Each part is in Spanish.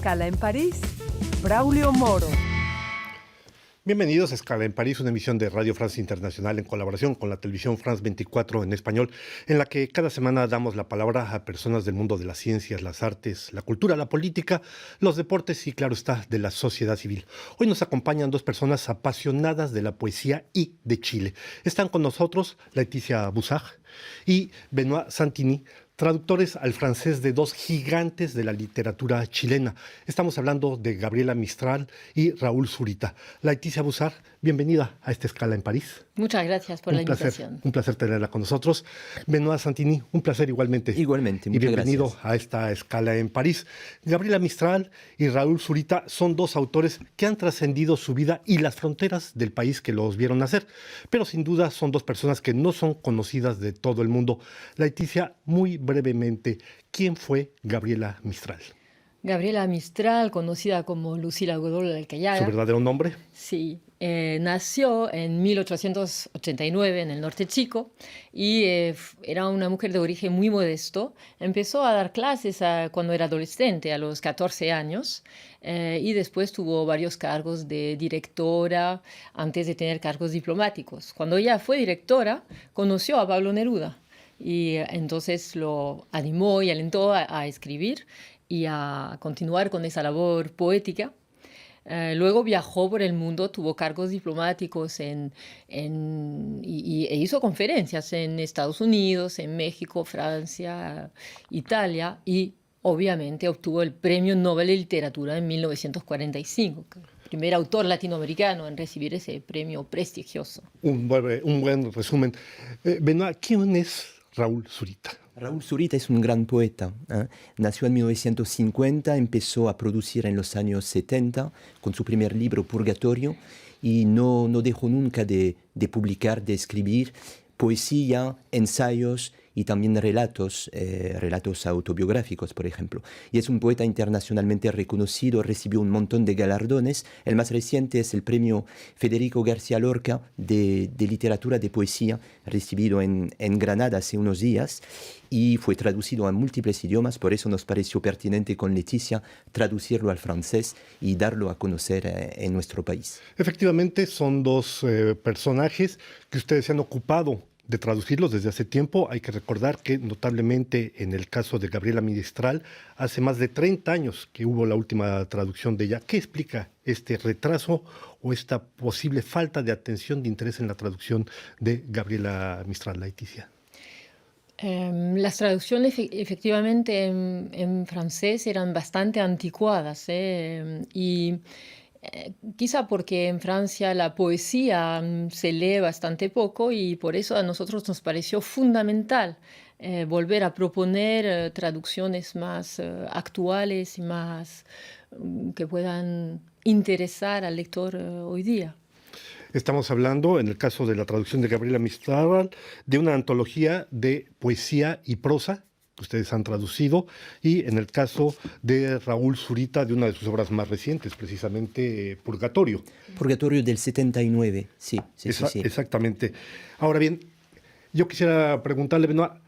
Escala en París, Braulio Moro. Bienvenidos a Escala en París, una emisión de Radio France Internacional en colaboración con la televisión France 24 en español, en la que cada semana damos la palabra a personas del mundo de las ciencias, las artes, la cultura, la política, los deportes y, claro está, de la sociedad civil. Hoy nos acompañan dos personas apasionadas de la poesía y de Chile. Están con nosotros Laetitia Buzach y Benoît Santini, traductores al francés de dos gigantes de la literatura chilena. Estamos hablando de Gabriela Mistral y Raúl Zurita. Laetitia Buzach, bienvenida a esta Escala en París. Muchas gracias por la invitación. Un placer tenerla con nosotros. Benoît Santini, un placer igualmente. Igualmente, muchas gracias. Y bienvenido a esta Escala en París. Gabriela Mistral y Raúl Zurita son dos autores que han trascendido su vida y las fronteras del país que los vieron nacer, pero sin duda son dos personas que no son conocidas de todo el mundo. Laetitia, muy brevemente, ¿quién fue Gabriela Mistral? Gabriela Mistral, conocida como Lucila Godoy Alcayaga. ¿Su verdadero nombre? Sí, nació en 1889 en el Norte Chico y era una mujer de origen muy modesto. Empezó a dar clases cuando era adolescente, a los 14 años, y después tuvo varios cargos de directora antes de tener cargos diplomáticos. Cuando ella fue directora, conoció a Pablo Neruda y entonces lo animó y alentó a escribir y a continuar con esa labor poética. Luego viajó por el mundo, tuvo cargos diplomáticos e hizo conferencias en Estados Unidos, en México, Francia, Italia, y obviamente obtuvo el Premio Nobel de Literatura en 1945, primer autor latinoamericano en recibir ese premio prestigioso. Un buen resumen. Benoît, ¿quién es Raúl Zurita? Raúl Zurita es un gran poeta. Nació en 1950, empezó a producir en los años 70 con su primer libro Purgatorio y no dejó nunca de publicar, de escribir poesía, ensayos y también relatos autobiográficos, por ejemplo. Y es un poeta internacionalmente reconocido, recibió un montón de galardones. El más reciente es el premio Federico García Lorca de literatura de poesía, recibido en Granada hace unos días, y fue traducido a múltiples idiomas. Por eso nos pareció pertinente con Laetitia traducirlo al francés y darlo a conocer en nuestro país. Efectivamente, son dos personajes que ustedes se han ocupado de traducirlos desde hace tiempo. Hay que recordar que notablemente en el caso de Gabriela Mistral, hace más de 30 años que hubo la última traducción de ella. ¿Qué explica este retraso o esta posible falta de atención, de interés en la traducción de Gabriela Mistral, Laetitia? Las traducciones efectivamente en francés eran bastante anticuadas y quizá porque en Francia la poesía se lee bastante poco y por eso a nosotros nos pareció fundamental volver a proponer traducciones más actuales y más que puedan interesar al lector hoy día. Estamos hablando, en el caso de la traducción de Gabriela Mistral, de una antología de poesía y prosa que ustedes han traducido, y en el caso de Raúl Zurita, de una de sus obras más recientes, precisamente Purgatorio. Purgatorio del 79, sí. Exactamente. Ahora bien, yo quisiera preguntarle, Benoît,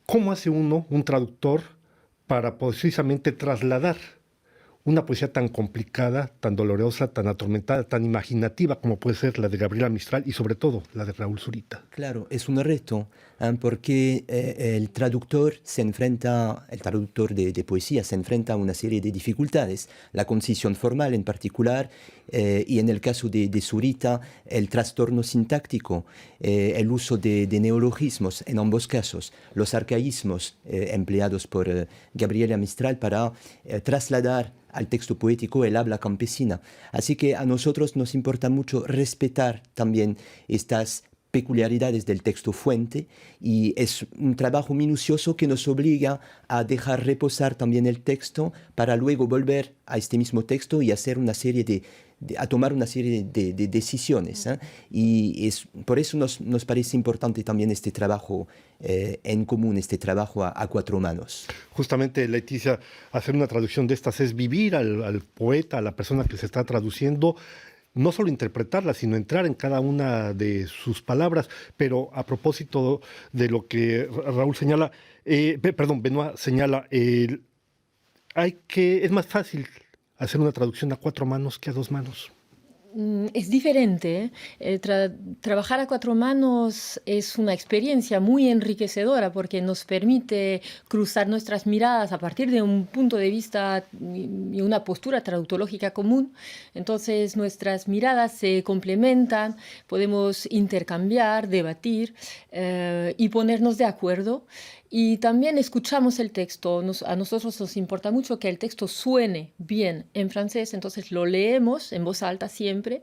¿cómo hace uno, un traductor, para precisamente trasladar una poesía tan complicada, tan dolorosa, tan atormentada, tan imaginativa como puede ser la de Gabriela Mistral y sobre todo la de Raúl Zurita? Claro, es un reto, porque el traductor de poesía se enfrenta a una serie de dificultades, la concisión formal en particular, y en el caso de Zurita, el trastorno sintáctico, el uso de neologismos en ambos casos, los arcaísmos empleados por Gabriela Mistral para trasladar al texto poético el habla campesina. Así que a nosotros nos importa mucho respetar también estas peculiaridades del texto fuente y es un trabajo minucioso que nos obliga a dejar reposar también el texto para luego volver a este mismo texto y hacer una serie a tomar una serie de decisiones. Y por eso nos parece importante también este trabajo en común, este trabajo a cuatro manos. Justamente, Laetitia, hacer una traducción de estas es vivir al poeta, a la persona que se está traduciendo, no solo interpretarla, sino entrar en cada una de sus palabras. Pero a propósito de lo que Raúl señala, Benoît señala, Es más fácil hacer una traducción a cuatro manos que a dos manos. Es diferente. Trabajar a cuatro manos es una experiencia muy enriquecedora porque nos permite cruzar nuestras miradas a partir de un punto de vista y una postura traductológica común. Entonces nuestras miradas se complementan, podemos intercambiar, debatir y ponernos de acuerdo. Y también escuchamos el texto. A nosotros nos importa mucho que el texto suene bien en francés, entonces lo leemos en voz alta siempre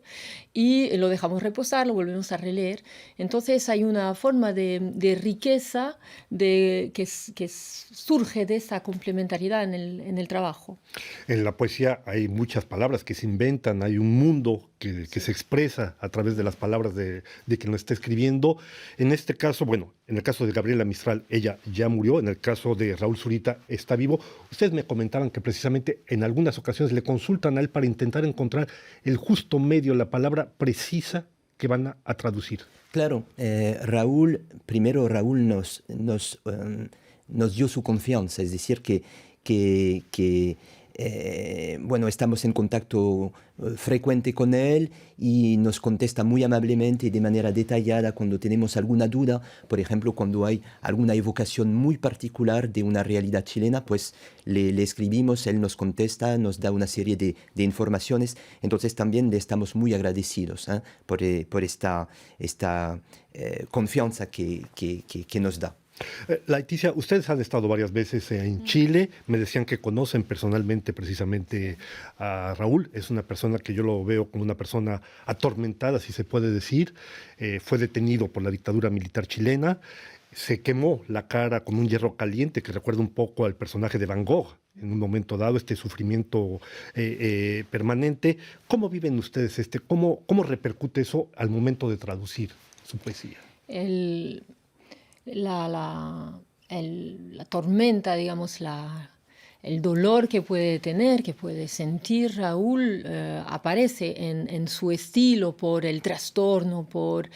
y lo dejamos reposar, lo volvemos a releer. Entonces hay una forma de riqueza que surge de esa complementariedad en el trabajo. En la poesía hay muchas palabras que se inventan, hay un mundo que se expresa a través de las palabras de quien lo está escribiendo. En este caso, bueno, en el caso de Gabriela Mistral, ella ya murió. En el caso de Raúl Zurita, está vivo. Ustedes me comentaban que precisamente en algunas ocasiones le consultan a él para intentar encontrar el justo medio, la palabra precisa que van a traducir. Claro, primero Raúl nos dio su confianza, es decir, bueno, estamos en contacto frecuente con él y nos contesta muy amablemente y de manera detallada cuando tenemos alguna duda. Por ejemplo, cuando hay alguna evocación muy particular de una realidad chilena, pues le escribimos, él nos contesta, nos da una serie de informaciones. Entonces también le estamos muy agradecidos por esta confianza que nos da. Laeticia, ustedes han estado varias veces en Chile, me decían que conocen personalmente precisamente a Raúl, es una persona que yo lo veo como una persona atormentada, si se puede decir, fue detenido por la dictadura militar chilena, se quemó la cara con un hierro caliente que recuerda un poco al personaje de Van Gogh en un momento dado, este sufrimiento permanente. ¿Cómo viven ustedes cómo repercute eso al momento de traducir su poesía? La tormenta, digamos, el dolor que puede tener, que puede sentir Raúl, aparece en su estilo por el trastorno, por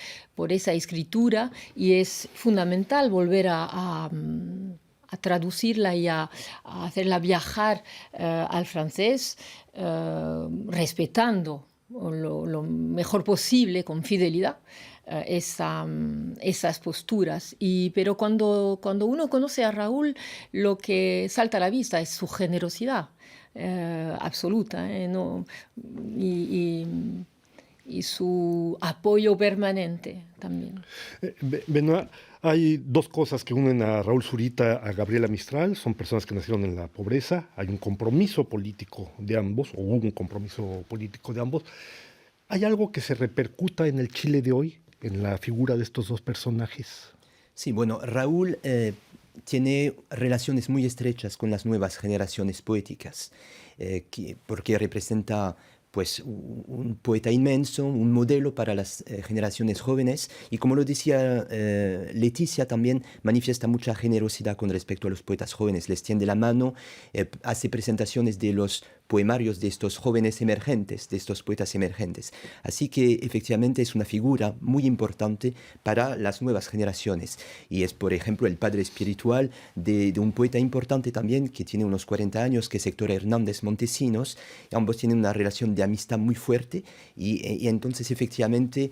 esa escritura, y es fundamental volver a traducirla y a hacerla viajar al francés, respetando lo mejor posible, con fidelidad, esas posturas. Pero cuando uno conoce a Raúl, lo que salta a la vista es su generosidad absoluta, y su apoyo permanente también. Benoit, hay dos cosas que unen a Raúl Zurita a Gabriela Mistral, son personas que nacieron en la pobreza, hay un compromiso político de ambos, o hubo un compromiso político de ambos. ¿Hay algo que se repercuta en el Chile de hoy, en la figura de estos dos personajes? Sí, bueno, Raúl tiene relaciones muy estrechas con las nuevas generaciones poéticas, porque representa pues un poeta inmenso, un modelo para las generaciones jóvenes, y como lo decía Leticia, también manifiesta mucha generosidad con respecto a los poetas jóvenes, les tiende la mano, hace presentaciones de los poemarios de estos jóvenes emergentes, de estos poetas emergentes. Así que efectivamente es una figura muy importante para las nuevas generaciones, y es, por ejemplo, el padre espiritual de un poeta importante también, que tiene unos 40 años, que es Héctor Hernández Montesinos. Ambos tienen una relación de amistad muy fuerte, y entonces efectivamente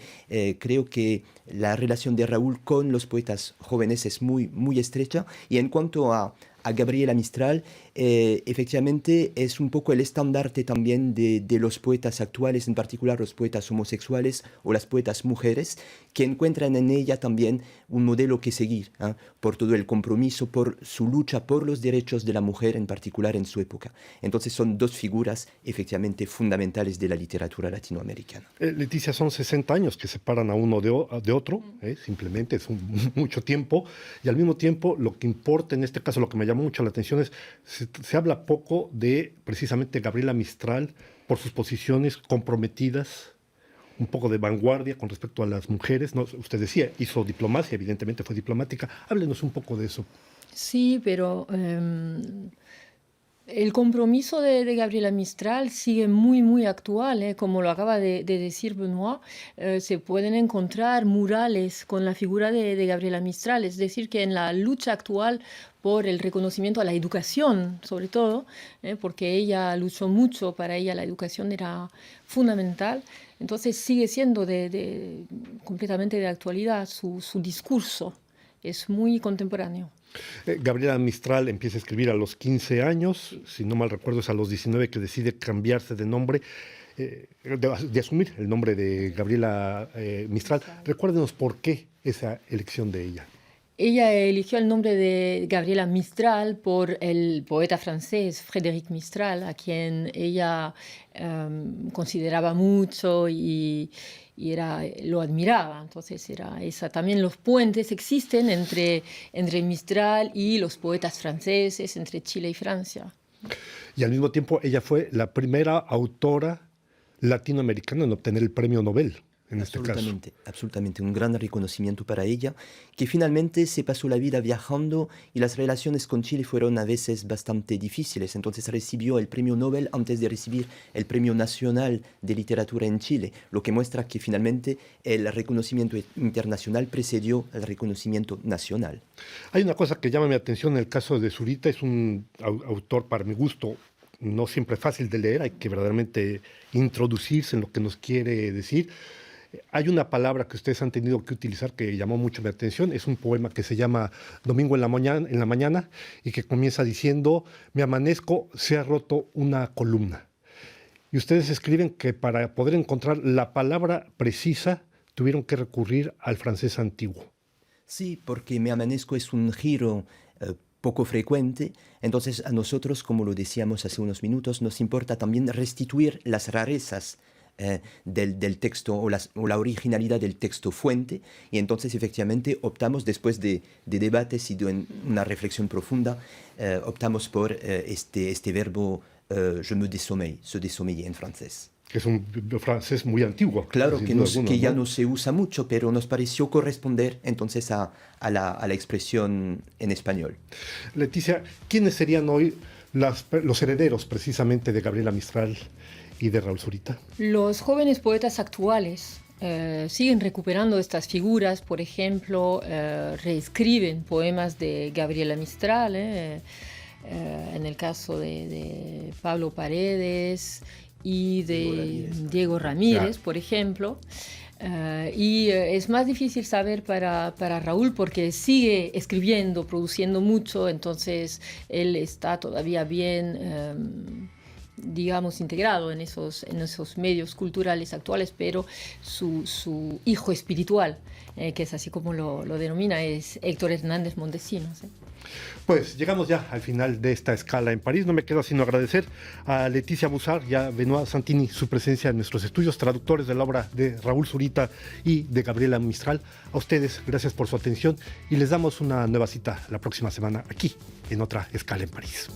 creo que la relación de Raúl con los poetas jóvenes es muy, muy estrecha. Y en cuanto a Gabriela Mistral, efectivamente es un poco el estandarte también de los poetas actuales, en particular los poetas homosexuales o las poetas mujeres, que encuentran en ella también un modelo que seguir, por todo el compromiso, por su lucha por los derechos de la mujer, en particular en su época. Entonces son dos figuras efectivamente fundamentales de la literatura latinoamericana. Leticia, son 60 años que separan a uno de otro, simplemente es mucho tiempo, y al mismo tiempo lo que importa en este caso, lo que me llamó mucho la atención es se habla poco de precisamente Gabriela Mistral por sus posiciones comprometidas, un poco de vanguardia con respecto a las mujeres. ¿No? Usted decía, hizo diplomacia, evidentemente fue diplomática. Háblenos un poco de eso. Sí, pero El compromiso de Gabriela Mistral sigue muy, muy actual, ¿eh? Como lo acaba de decir Benoît, se pueden encontrar murales con la figura de Gabriela Mistral, es decir, que en la lucha actual por el reconocimiento a la educación, sobre todo, porque ella luchó mucho, para ella la educación era fundamental, entonces sigue siendo completamente de actualidad su discurso, es muy contemporáneo. Gabriela Mistral empieza a escribir a los 15 años, si no mal recuerdo es a los 19 que decide cambiarse de nombre, de asumir el nombre de Gabriela Mistral. Recuérdenos por qué esa elección de ella. Ella eligió el nombre de Gabriela Mistral por el poeta francés Frédéric Mistral, a quien ella consideraba mucho y lo admiraba. Entonces era esa. También los puentes existen entre Mistral y los poetas franceses, entre Chile y Francia. Y al mismo tiempo ella fue la primera autora latinoamericana en obtener el premio Nobel. En este caso. Absolutamente, un gran reconocimiento para ella, que finalmente se pasó la vida viajando y las relaciones con Chile fueron a veces bastante difíciles. Entonces recibió el premio Nobel antes de recibir el premio nacional de literatura en Chile, lo que muestra que finalmente el reconocimiento internacional precedió al reconocimiento nacional. Hay una cosa que llama mi atención en el caso de Zurita, es un autor para mi gusto no siempre fácil de leer, hay que verdaderamente introducirse en lo que nos quiere decir. Hay una palabra que ustedes han tenido que utilizar que llamó mucho mi atención. Es un poema que se llama Domingo en la mañana y que comienza diciendo: me amanezco, se ha roto una columna. Y ustedes escriben que para poder encontrar la palabra precisa tuvieron que recurrir al francés antiguo. Sí, porque me amanezco es un giro poco frecuente, entonces a nosotros, como lo decíamos hace unos minutos, nos importa también restituir las rarezas del texto o la originalidad del texto fuente, y entonces efectivamente optamos, después de debates y de una reflexión profunda, optamos por este verbo je me désommeille, se désommeiller en francés. Que es un francés muy antiguo. Claro, que ya no se usa mucho, pero nos pareció corresponder entonces a la expresión en español. Leticia, ¿quiénes serían hoy los herederos precisamente de Gabriela Mistral y de Raúl Zurita? Los jóvenes poetas actuales siguen recuperando estas figuras, por ejemplo, reescriben poemas de Gabriela Mistral, en el caso de Pablo Paredes y de Diego Ramírez, por ejemplo. Y es más difícil saber para Raúl porque sigue escribiendo, produciendo mucho, entonces él está todavía bien, digamos, integrado en esos medios culturales actuales, pero su hijo espiritual, que es así como lo denomina, es Héctor Hernández Montesinos. Pues llegamos ya al final de esta escala en París. No me queda sino agradecer a Leticia Bussard y a Benoît Santini su presencia en nuestros estudios, traductores de la obra de Raúl Zurita y de Gabriela Mistral. A ustedes, gracias por su atención y les damos una nueva cita la próxima semana aquí en otra escala en París.